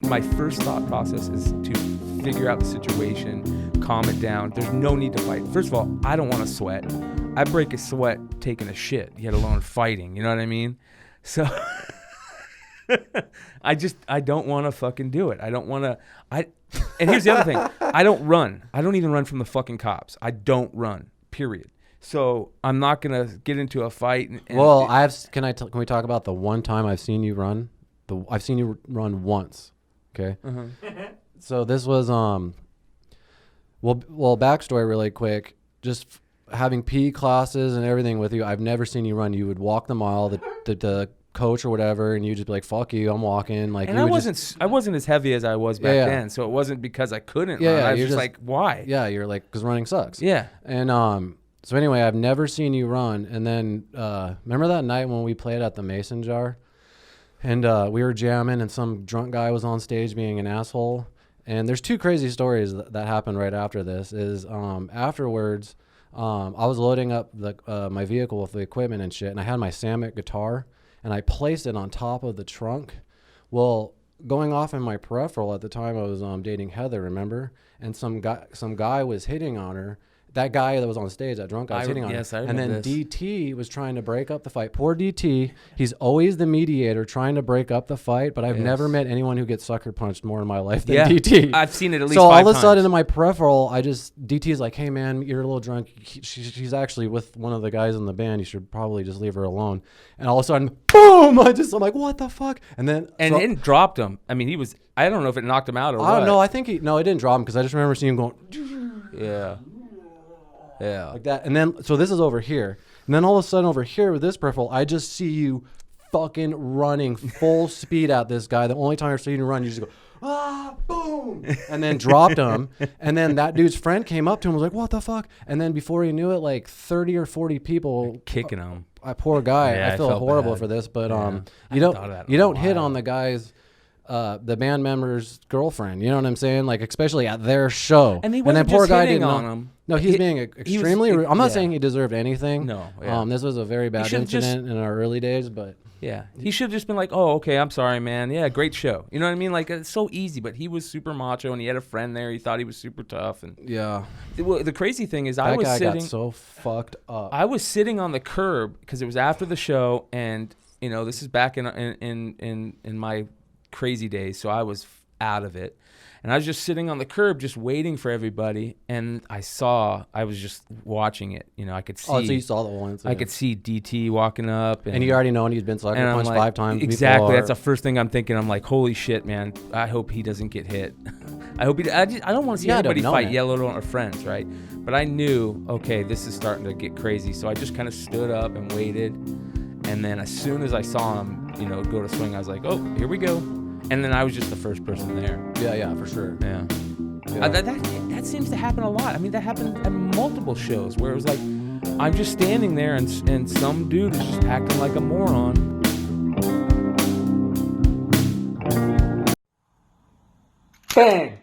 my first thought process is to figure out the situation, calm it down. There's no need to fight. First of all, I don't want to sweat. I break a sweat taking a shit, yet alone fighting. You know what I mean? So I don't want to fucking do it. I don't want to. And here's the other thing. I don't run. I don't even run from the fucking cops. I don't run, period. So I'm not going to get into a fight. Well, can we talk about the one time I've seen you run? I've seen you run once. Okay. Uh-huh. So this was, well, backstory really quick. Just having PE classes and everything with you, I've never seen you run. You would walk the mile, the coach or whatever, and you'd just be like, fuck you, I'm walking. Like, and I wasn't as heavy as I was back then, so it wasn't because I couldn't run. I was just like, why? Yeah, you're like, because running sucks. Yeah. And so anyway, I've never seen you run. And then remember that night when we played at the Mason Jar? And we were jamming, and some drunk guy was on stage being an asshole. And there's two crazy stories that happened right after this. Afterwards, I was loading up my vehicle with the equipment and shit, and I had my Samick guitar, and I placed it on top of the trunk. Well, going off in my peripheral at the time, I was dating Heather, remember? And some guy was hitting on her. That guy that was on stage, that drunk guy, was hitting on her. I remember. And then DT was trying to break up the fight. Poor DT. He's always the mediator trying to break up the fight, but I've never met anyone who gets sucker punched more in my life than DT. I've seen it at least so 5 times. all of a sudden in my peripheral, DT's like, hey man, you're a little drunk. She's actually with one of the guys in the band. You should probably just leave her alone. And all of a sudden, boom! I'm like, what the fuck? And it dropped him. I mean, I don't know if it knocked him out or what. I don't know. I think it didn't drop him because I just remember seeing him going, yeah, like that. And then, so this is over here. And then all of a sudden over here with this peripheral, I just see you fucking running full speed at this guy. The only time I've seen you run, you just go, boom, and then dropped him. And then that dude's friend came up to him and was like, what the fuck? And then before he knew it, like 30 or 40 people kicking him. Poor guy. Yeah, I feel horrible for this, but you don't hit on the guy's the band member's girlfriend. You know what I'm saying? Like, especially at their show. And then poor guy didn't on him. No, he's being extremely rude. I'm not saying he deserved anything. No. Yeah. This was a very bad incident in our early days, but yeah, he should have just been like, "Oh, okay, I'm sorry, man. Yeah, great show." You know what I mean? Like, it's so easy. But he was super macho, and he had a friend there. He thought he was super tough, and the crazy thing is, that guy got so fucked up. I was sitting on the curb because it was after the show, and this is back in my crazy days, so I was out of it. And I was just sitting on the curb, just waiting for everybody. And I was just watching it. I could see. Oh, so you saw the one. I could see DT walking up. And you already know he's been sucker punched 5 times exactly. before. That's the first thing I'm thinking. I'm like, holy shit, man. I hope he doesn't get hit. I hope I don't want to see anybody fight, yet alone our friends, right? But I knew, okay, this is starting to get crazy. So I just kind of stood up and waited. And then as soon as I saw him, go to swing, I was like, oh, here we go. And then I was just the first person there. Yeah, for sure. Yeah. That seems to happen a lot. I mean, that happened at multiple shows where it was like, I'm just standing there and some dude is just acting like a moron. Bang!